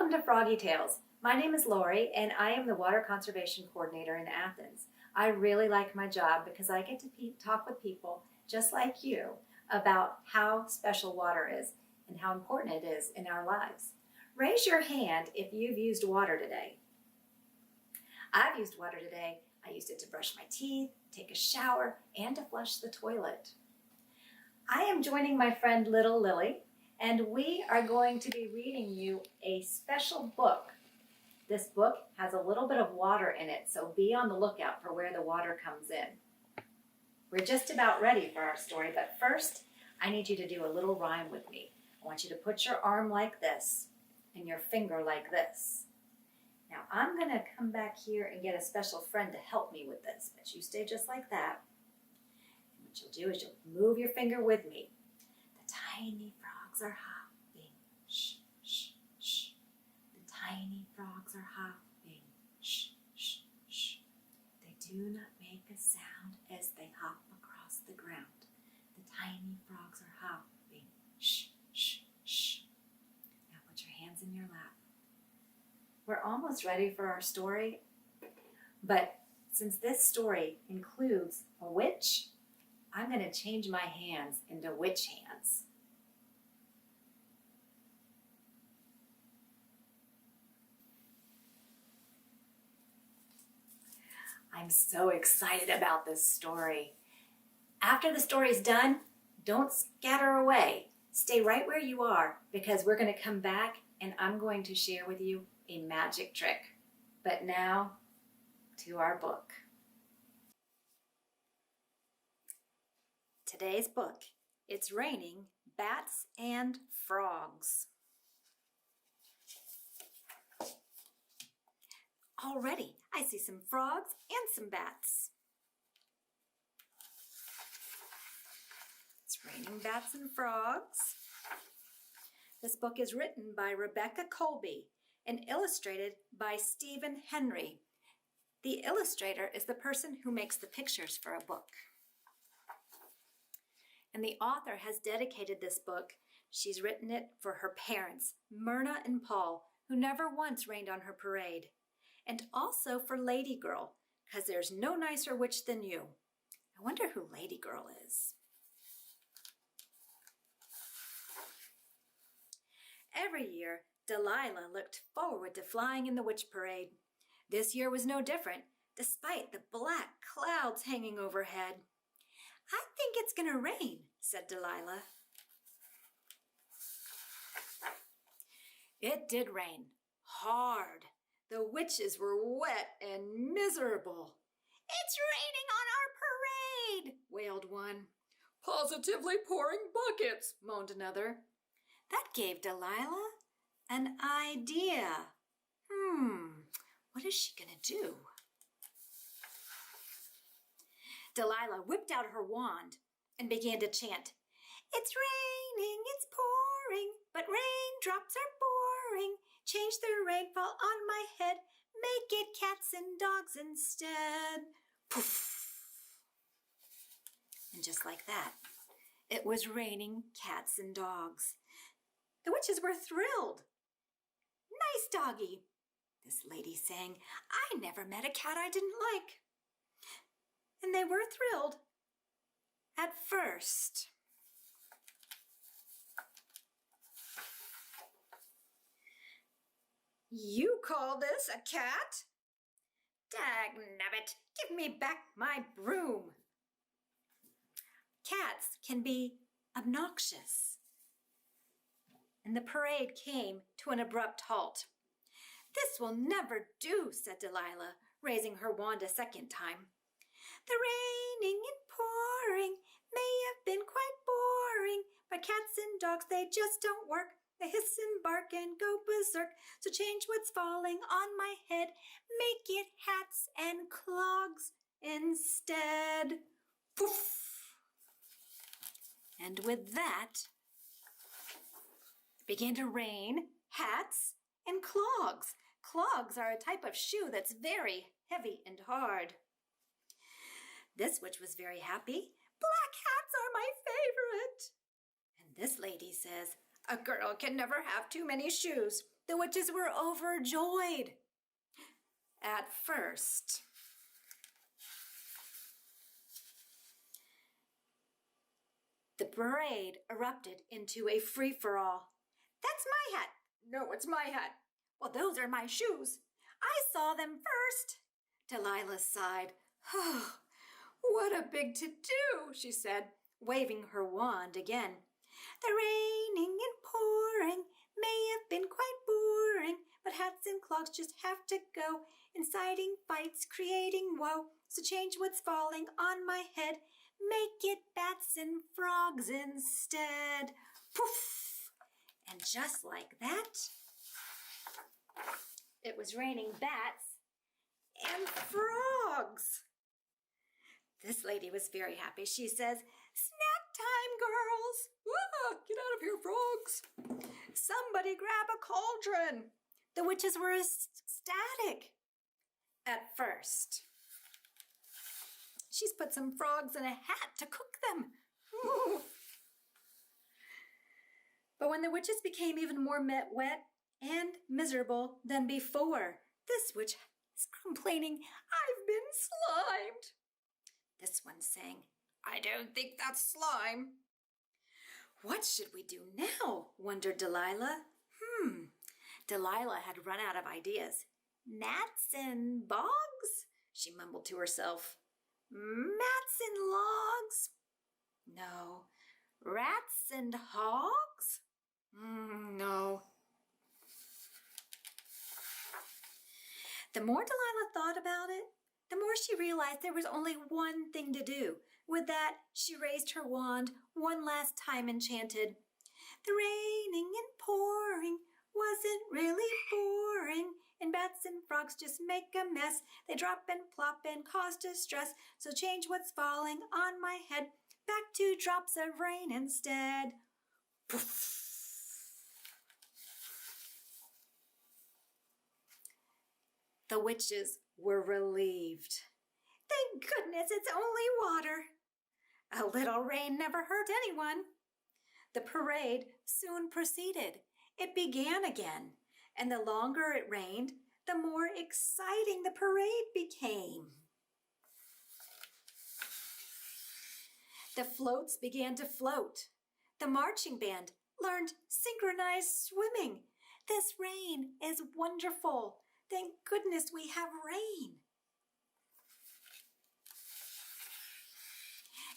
Welcome to Froggie Tales. My name is Laurie and I am the Water Conservation Coordinator in Athens. I really like my job because I get to talk with people just like you about how special water is and how important it is in our lives. Raise your hand if you've used water today. I've used water today. I used it to brush my teeth, take a shower, and to flush the toilet. I am joining my friend Little Lily, and we are going to be reading you a special book. This book has a little bit of water in it, so be on the lookout for where the water comes in. We're just about ready for our story, but first, I need you to do a little rhyme with me. I want you to put your arm like this and your finger like this. Now, I'm going to come back here and get a special friend to help me with this, but you stay just like that. And what you'll do is you'll move your finger with me. The tiny frogs are hopping, shh, shh, shh. The tiny frogs are hopping, shh, shh, shh. They do not make a sound as they hop across the ground. The tiny frogs are hopping, shh, shh, shh. Now put your hands in your lap. We're almost ready for our story, but since this story includes a witch, I'm going to change my hands into witch hands. I'm so excited about this story. After the story's done, don't scatter away. Stay right where you are because we're going to come back and I'm going to share with you a magic trick. But now, to our book. Today's book, It's Raining Bats and Frogs. Already, I see some frogs and some bats. It's raining bats and frogs. This book is written by Rebecca Colby and illustrated by Stephen Henry. The illustrator is the person who makes the pictures for a book. And the author has dedicated this book. She's written it for her parents, Myrna and Paul, who never once rained on her parade. And also for Lady Girl, because there's no nicer witch than you. I wonder who Lady Girl is. Every year, Delilah looked forward to flying in the witch parade. This year was no different, despite the black clouds hanging overhead. I think it's going to rain, said Delilah. It did rain, hard. The witches were wet and miserable. It's raining on our parade, wailed one. Positively pouring buckets, moaned another. That gave Delilah an idea. What is she going to do? Delilah whipped out her wand and began to chant, It's raining, it's pouring, but raindrops are boring. Change the rainfall on my head, make it cats and dogs instead. Poof! And just like that, it was raining cats and dogs. The witches were thrilled. Nice doggy, this lady sang. I never met a cat I didn't like. And they were thrilled at first. You call this a cat? Dagnabbit, give me back my broom. Cats can be obnoxious. And the parade came to an abrupt halt. This will never do, said Delilah, raising her wand a second time. The raining and pouring may have been quite boring, but cats and dogs, they just don't work. They hiss and bark and go berserk. So change what's falling on my head, make it hats and clogs instead. Poof! And with that, it began to rain hats and clogs. Clogs are a type of shoe that's very heavy and hard. This witch was very happy. Black hats are my favorite. And this lady says, a girl can never have too many shoes. The witches were overjoyed. At first, the parade erupted into a free-for-all. That's my hat. No, it's my hat. Well, those are my shoes. I saw them first. Delilah sighed. Oh, what a big to-do, she said, waving her wand again. The raining and pouring may have been quite boring, but hats and clogs just have to go, inciting fights, creating woe. So change what's falling on my head, make it bats and frogs instead. Poof! And just like that, it was raining bats and frogs. This lady was very happy. She says, "Snack time, girls. Get out of here, frogs. Somebody grab a cauldron." The witches were ecstatic. At first, she's put some frogs in a hat to cook them. Ooh. But when the witches became even more wet and miserable than before, this witch is complaining, "I've been slimed." This one's saying, "I don't think that's slime." What should we do now? Wondered Delilah. Delilah had run out of ideas. Gnats and bogs? She mumbled to herself. Mats and logs? No. Rats and hogs? No. The more Delilah thought about it, the more she realized there was only one thing to do. With that, she raised her wand one last time and chanted, "The raining and pouring wasn't really boring, and bats and frogs just make a mess. They drop and plop and cause distress, so change what's falling on my head, back to drops of rain instead." Poof! The witches were relieved. Thank goodness it's only water. A little rain never hurt anyone. The parade soon proceeded. It began again, and the longer it rained, the more exciting the parade became. The floats began to float. The marching band learned synchronized swimming. This rain is wonderful. Thank goodness we have rain.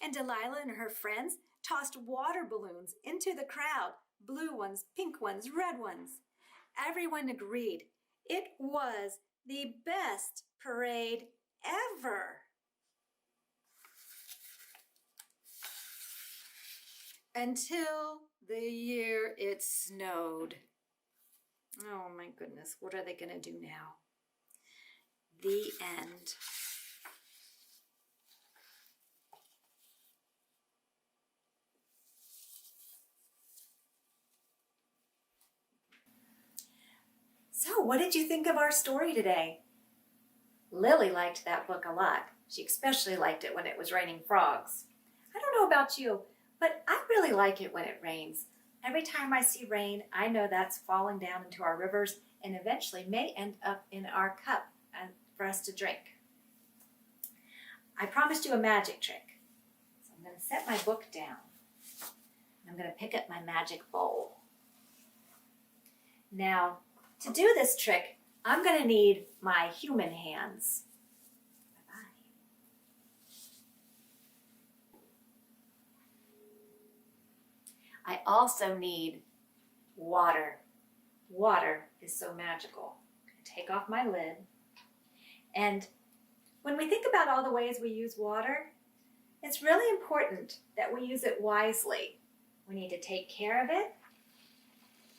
And Delilah and her friends tossed water balloons into the crowd. Blue ones, pink ones, red ones. Everyone agreed it was the best parade ever. Until the year it snowed. Oh my goodness, what are they going to do now? The end. So, what did you think of our story today? Lily liked that book a lot. She especially liked it when it was raining frogs. I don't know about you, but I really like it when it rains. Every time I see rain, I know that's falling down into our rivers and eventually may end up in our cup for us to drink. I promised you a magic trick. So I'm going to set my book down. I'm going to pick up my magic bowl. Now, to do this trick, I'm going to need my human hands. I also need water. Water is so magical. Take off my lid. And when we think about all the ways we use water, it's really important that we use it wisely. We need to take care of it,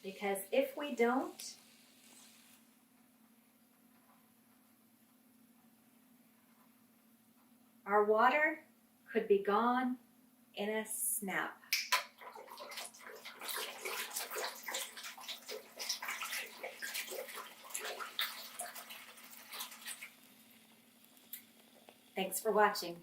because if we don't, our water could be gone in a snap. Thanks for watching.